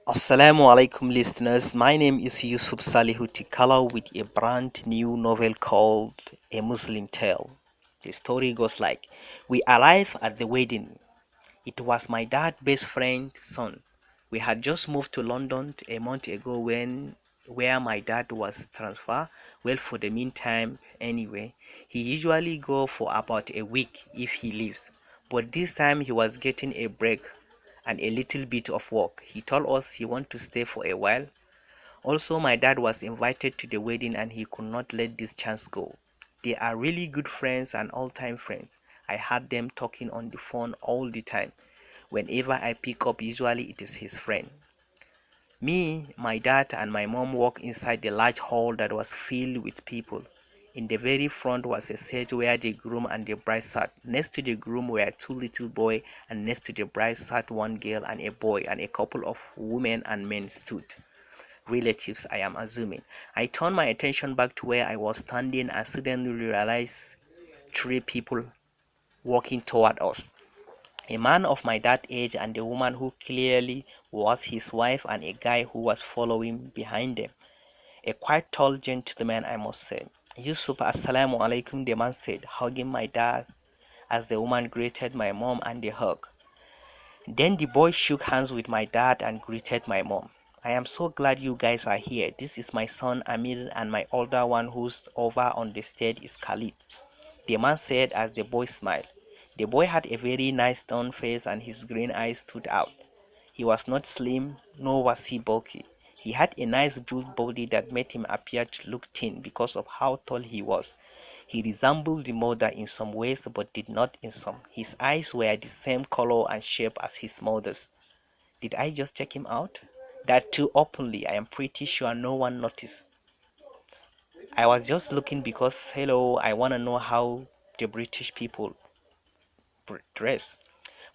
Assalamu alaikum listeners. My name is Yusuf Salihuti Kala with a brand new novel called A Muslim Tale. The story goes like we arrived at the wedding. It was my dad's best friend's son. We had just moved to London a month ago when where my dad was transferred. Well, for the meantime, anyway, he usually go for about a week if he leaves. But this time he was getting a break and a little bit of work. He told us he wanted to stay for a while. Also, my dad was invited to the wedding and he could not let this chance go. They are really good friends and all-time friends. I had them talking on the phone all the time. Whenever I pick up, usually it is his friend. Me, my dad, and my mom walked inside the large hall that was filled with people. In the very front was a stage where the groom and the bride sat. Next to the groom were two little boys, and next to the bride sat one girl and a boy, and a couple of women and men stood. Relatives, I am assuming. I turned my attention back to where I was standing and suddenly realized three people walking toward us. A man of my dad's age and a woman who clearly was his wife and a guy who was following behind them. A quite tall gentleman, I must say. Yusuf, assalamu alaikum, the man said, hugging my dad as the woman greeted my mom and they hugged. Then the boy shook hands with my dad and greeted my mom. I am so glad you guys are here. This is my son Amir and my older one who's over on the stage is Khalid, the man said as the boy smiled. The boy had a very nice stone face and his green eyes stood out. He was not slim, nor was he bulky. He had a nice built body that made him appear to look thin because of how tall he was. He resembled the mother in some ways but did not in some. His eyes were the same color and shape as his mother's. Did I just check him out? That too openly, I am pretty sure no one noticed. I was just looking because, hello, I want to know how the British people dress.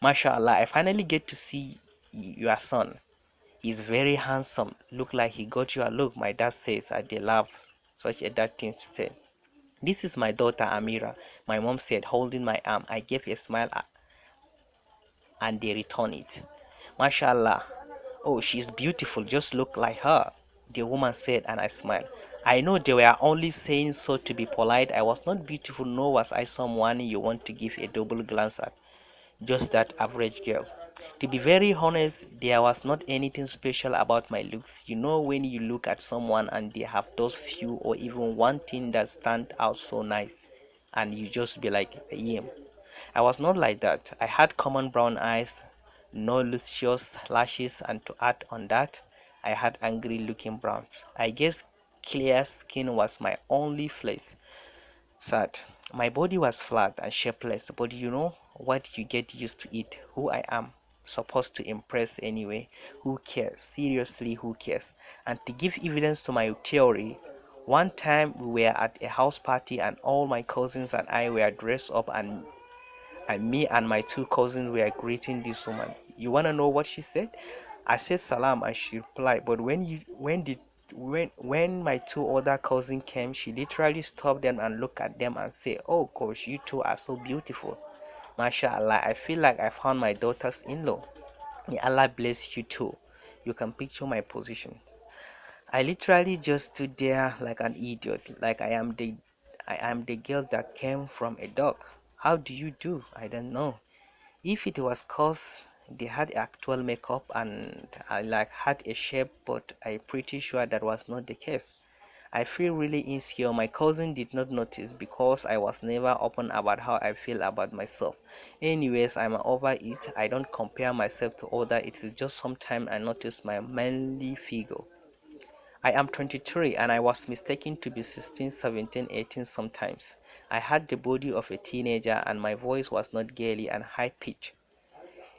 MashaAllah, I finally get to see your son. He's very handsome. Look like he got your look, my dad says as they laugh. Such a dad thing to say. This is my daughter Amira, my mom said, holding my arm. I gave a smile and they returned it. MashaAllah. Oh, she's beautiful, just look like her, the woman said, and I smiled. I know they were only saying so to be polite. I was not beautiful, nor was I someone you want to give a double glance at. Just that average girl. To be very honest, there was not anything special about my looks. You know, when you look at someone and they have those few or even one thing that stand out so nice, and you just be like, yeah. I was not like that. I had common brown eyes, no luscious lashes, and to add on that, I had angry looking brown. I guess clear skin was my only flaw. Sad. My body was flat and shapeless, but you know what, you get used to it. Who I am. Supposed to impress anyway. Who cares? Seriously, who cares? And to give evidence to my theory, one time we were at a house party and all my cousins and I were dressed up and me and my two cousins were greeting this woman. You wanna know what she said? I said salam and she replied, but when my two other cousins came, she literally stopped them and looked at them and said, oh gosh, you two are so beautiful. MashaAllah, I feel like I found my daughter's in-law. May Allah bless you too. You can picture my position. I literally just stood there like an idiot, like I am the girl that came from a dog. How do you do? I don't know. If it was cause they had actual makeup and I like had a shape, but I'm pretty sure that was not the case. I feel really insecure. My cousin did not notice because I was never open about how I feel about myself. Anyways, I'm over it. I don't compare myself to other. It is just sometimes I notice my manly figure. I am 23 and I was mistaken to be 16, 17, 18 sometimes. I had the body of a teenager and my voice was not girly and high pitched.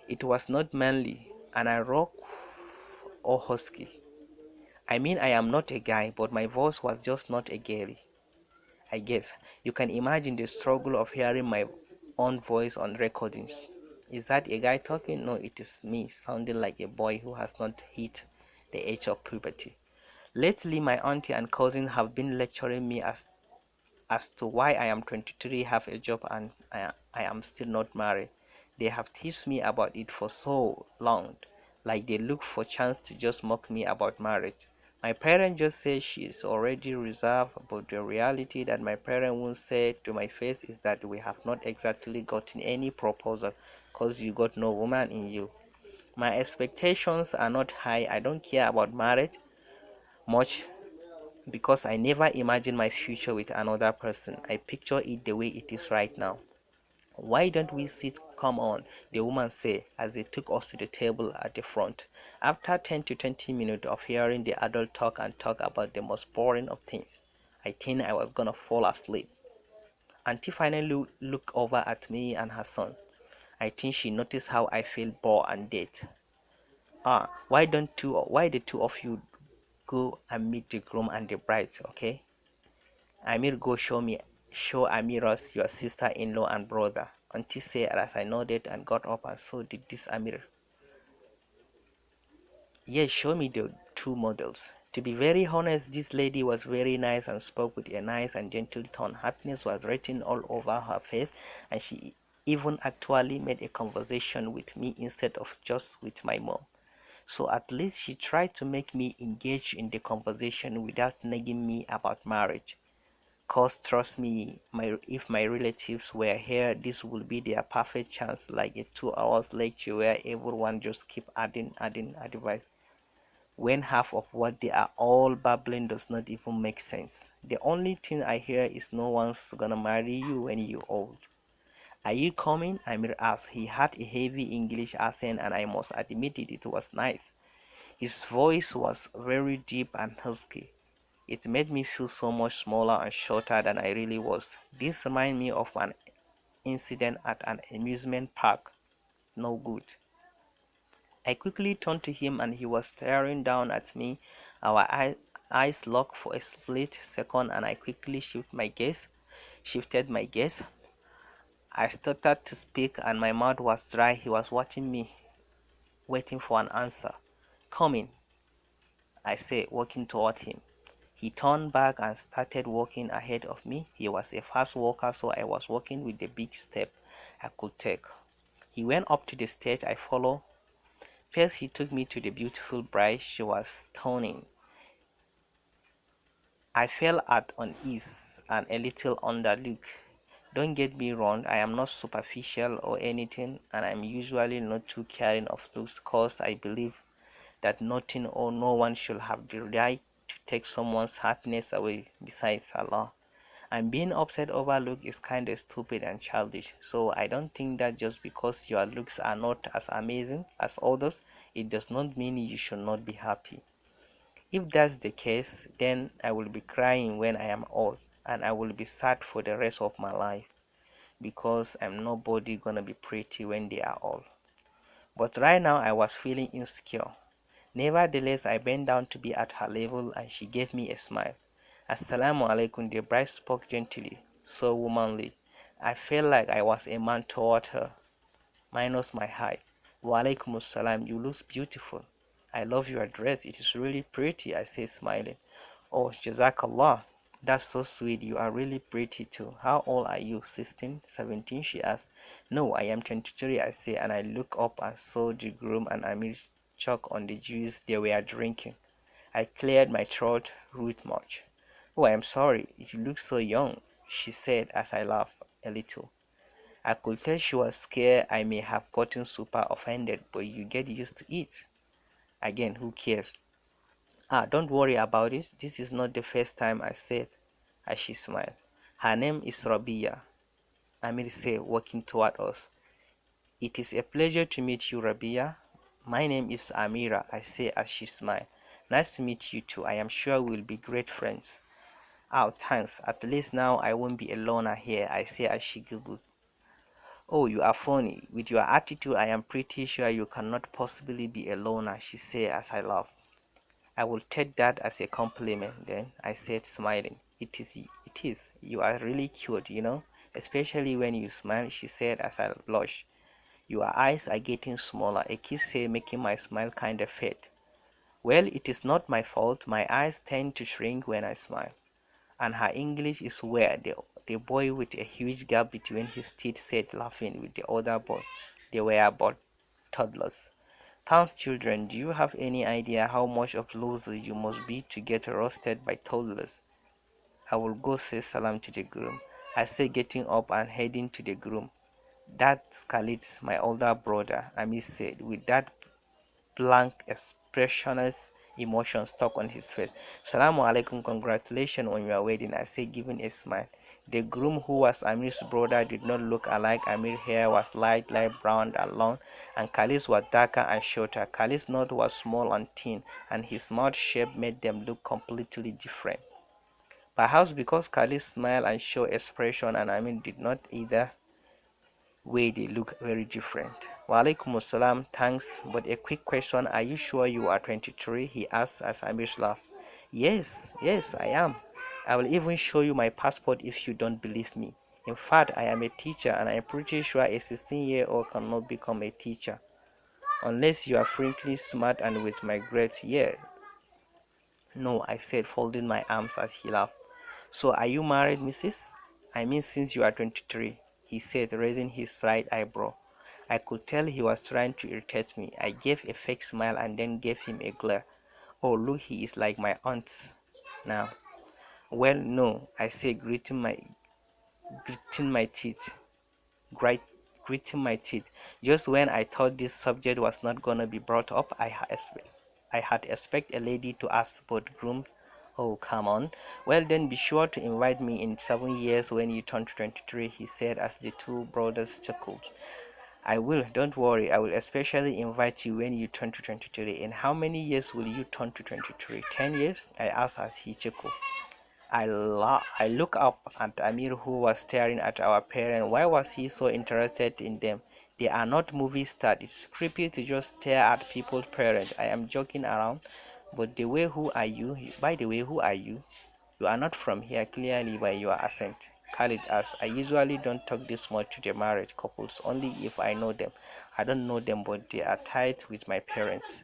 It was not manly and I rock or husky. I mean, I am not a guy, but my voice was just not a girly. I guess you can imagine the struggle of hearing my own voice on recordings. Is that a guy talking? No, it is me sounding like a boy who has not hit the age of puberty. Lately, my auntie and cousin have been lecturing me as to why I am 23, have a job, and I am still not married. They have teased me about it for so long. like they look for chance to just mock me about marriage. My parents just say she is already reserved, but the reality that my parents won't say to my face is that we have not exactly gotten any proposal because you got no woman in you. My expectations are not high. I don't care about marriage much because I never imagined my future with another person. I picture it the way it is right now. Why don't we sit? Come on, the woman said as they took us to the table at the front. After 10 to 20 minutes of hearing the adult talk and talk about the most boring of things, I think I was gonna fall asleep. Auntie finally looked over at me and her son. I think she noticed how I feel bored and dead. Ah, why the two of you go and meet the groom and the bride, okay? Amir, go show Amiras your sister-in-law and brother. Auntie said as I nodded and got up, and so did this Amir. Yes, show me the two models. To be very honest, this lady was very nice and spoke with a nice and gentle tone. Happiness was written all over her face, and she even actually made a conversation with me instead of just with my mom. So at least she tried to make me engage in the conversation without nagging me about marriage. Cause trust me, if my relatives were here, this would be their perfect chance, like a 2 hours lecture where everyone just keep adding advice when half of what they are all babbling does not even make sense. The only thing I hear is no one's gonna marry you when you're old. Are you coming? Amir asked. He had a heavy English accent and I must admit it was nice. His voice was very deep and husky. It made me feel so much smaller and shorter than I really was. This reminded me of an incident at an amusement park. No good. I quickly turned to him and he was staring down at me. Our eyes locked for a split second and I quickly shifted my gaze. I started to speak and my mouth was dry. He was watching me, waiting for an answer. Coming, I said, walking toward him. He turned back and started walking ahead of me. He was a fast walker, so I was walking with the big step I could take. He went up to the stage. I followed. First, he took me to the beautiful bride. She was stunning. I felt at unease and a little underlooked. Don't get me wrong, I am not superficial or anything, and I'm usually not too caring of those cause I believe that nothing or no one should have the right to take someone's happiness away besides Allah. And being upset over look is kinda stupid and childish. So I don't think that just because your looks are not as amazing as others, it does not mean you should not be happy. If that's the case, then I will be crying when I am old and I will be sad for the rest of my life because I'm nobody gonna be pretty when they are old. But right now I was feeling insecure. Nevertheless, I bent down to be at her level and she gave me a smile. Assalamu alaikum, the bride spoke gently, so womanly. I felt like I was a man toward her, minus my height. Wa alaikum assalam, you look beautiful. I love your dress, it is really pretty, I said smiling. Oh, Jazakallah, that's so sweet, you are really pretty too. How old are you? 16, 17, she asked. No, I am 23, I said, and I looked up and saw the groom and Amir choke on the juice they were drinking. I cleared my throat rude much. Oh, I am sorry, you look so young, she said as I laughed a little. I could tell she was scared I may have gotten super offended, but you get used to it. Again, who cares? Ah, don't worry about it. This is not the first time I said, as she smiled. Her name is Rabia, Amir said, walking toward us. It is a pleasure to meet you, Rabia. My name is Amira, I said as she smiled. Nice to meet you too. I am sure we'll be great friends. Oh, thanks. At least now I won't be a loner here, I said as she giggled. Oh, you are funny. With your attitude, I am pretty sure you cannot possibly be a loner, she said as I laughed. I will take that as a compliment then, I said smiling. It is. You are really cute, especially when you smile, she said as I blushed. Your eyes are getting smaller, a kiss said, making my smile kind of fade. Well, it is not my fault. My eyes tend to shrink when I smile. And her English is weird. The boy with a huge gap between his teeth said, laughing with the other boy. They were about toddlers. Thanks, children. Do you have any idea how much of losers you must be to get roasted by toddlers? I will go say salam to the groom. I say, getting up and heading to the groom. That's Khalid, my older brother, Ami said, with that blank, expressionless emotion stuck on his face. Salamu alaikum, congratulations on your wedding, I said, giving a smile. The groom, who was Amir's brother, did not look alike. Amir's hair was light brown and long, and Khalid's was darker and shorter. Khalid's nose was small and thin, and his mouth shape made them look completely different. Perhaps because Khalid's smile and show expression and Amir did not either way, they look very different. Walaikum assalam, thanks, but a quick question, are you sure you are 23? He asked as Amir laughed. Yes, I am. I will even show you my passport if you don't believe me. In fact, I am a teacher and I'm pretty sure a 16-year-old cannot become a teacher. Unless you are frankly smart and with my grades, yeah. No, I said, folding my arms as he laughed. So are you married, Mrs.? I mean, since you are 23, he said, raising his right eyebrow. I could tell he was trying to irritate me. I gave a fake smile and then gave him a glare. Oh, look, he is like my aunt now. Well, no, I said, gritting my teeth. Grit, gritting my teeth. Just when I thought this subject was not gonna be brought up, I had expect a lady to ask both grooms. Oh, come on. Well, then be sure to invite me in 7 years when you turn 23, he said as the two brothers chuckled. I will, don't worry. I will especially invite you when you turn to 23. In how many years will you turn to 23? 10 years? I asked as he chuckled. I looked up at Amir, who was staring at our parents. Why was he so interested in them? They are not movie stars. It's creepy to just stare at people's parents. I am joking around, but who are you? By the way, who are you? You are not from here, clearly by your accent. Khalid asked. I usually don't talk this much to the married couples, only if I know them. I don't know them, but they are tight with my parents.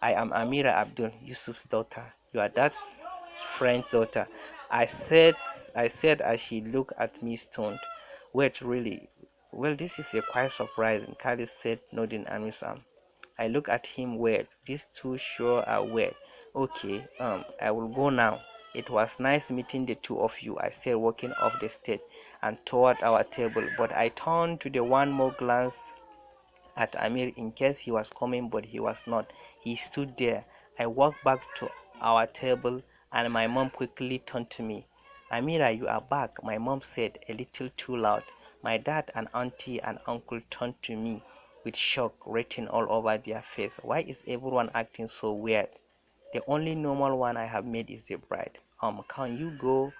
I am Amira Abdul, Yusuf's daughter. You are dad's friend's daughter. I said as she looked at me stoned. Wait, really? Well, this is a quite surprising, Khalid said, nodding Amir's arm. I looked at him weird. These two sure are weird. Okay, I will go now. It was nice meeting the two of you, I said, walking off the stage and toward our table, but I turned to the one more glance at Amir in case he was coming, but he was not. He stood there. I walked back to our table and my mom quickly turned to me. Amira, you are back, my mom said, a little too loud. My dad and auntie and uncle turned to me with shock written all over their face. Why is everyone acting so weird? The only normal one I have made is the bride. Can you go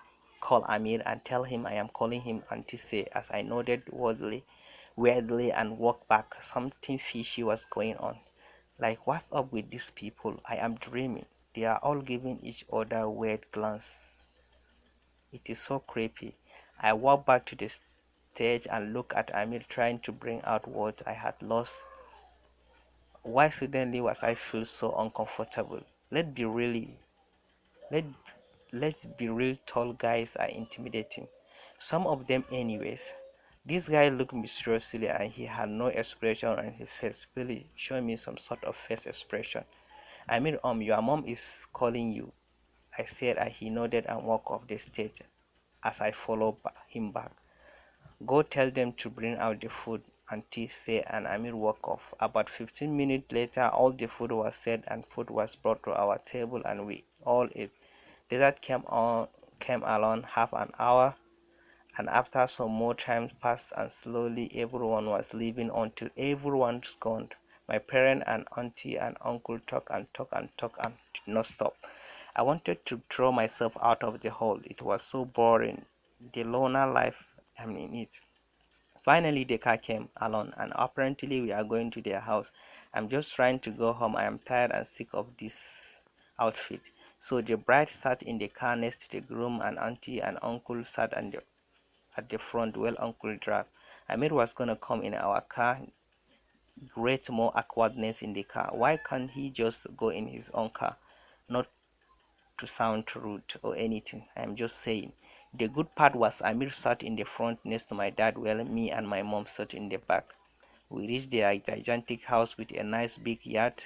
call Amir and tell him I am calling him, auntie said as I nodded weirdly and walked back. Something fishy was going on. Like, what's up with these people? I am dreaming. They are all giving each other weird glances. It is so creepy. I walked back to the stage and looked at Amir trying to bring out what I had lost. Why suddenly was I feel so uncomfortable? Let let's be real, tall guys are intimidating. Some of them anyways. This guy looked mysteriously and he had no expression on his face. Really, show me some sort of face expression. I mean, your mom is calling you, I said, and he nodded and walked off the stage as I followed him back. Go tell them to bring out the food, auntie said, and Amir walked off. About 15 minutes later, all the food was set and food was brought to our table and we all ate. Dessert came along half an hour, and after some more time passed and slowly everyone was leaving until everyone's gone. My parent and auntie and uncle talk and did not stop. I wanted to throw myself out of the hall. It was so boring. The loner life I'm in it. Finally the car came along and apparently we are going to their house. I'm just trying to go home. I am tired and sick of this outfit. So the bride sat in the car next to the groom and auntie and uncle sat at the front while uncle drove. Amir was gonna come in our car. Great more awkwardness in the car. Why can't he just go in his own car? Not to sound rude or anything. I'm just saying. The good part was Amir sat in the front next to my dad while me and my mom sat in the back. We reached their gigantic house with a nice big yard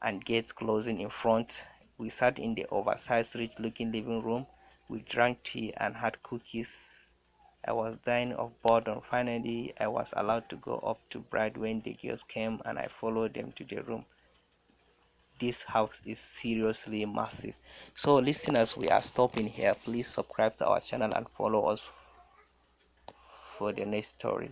and gates closing in front. We sat in the oversized, rich looking living room. We drank tea and had cookies. I was dying of boredom. Finally, I was allowed to go up to Bride when the girls came, and I followed them to the room. This house is seriously massive. So listeners, we are stopping here. Please subscribe to our channel and follow us for the next story.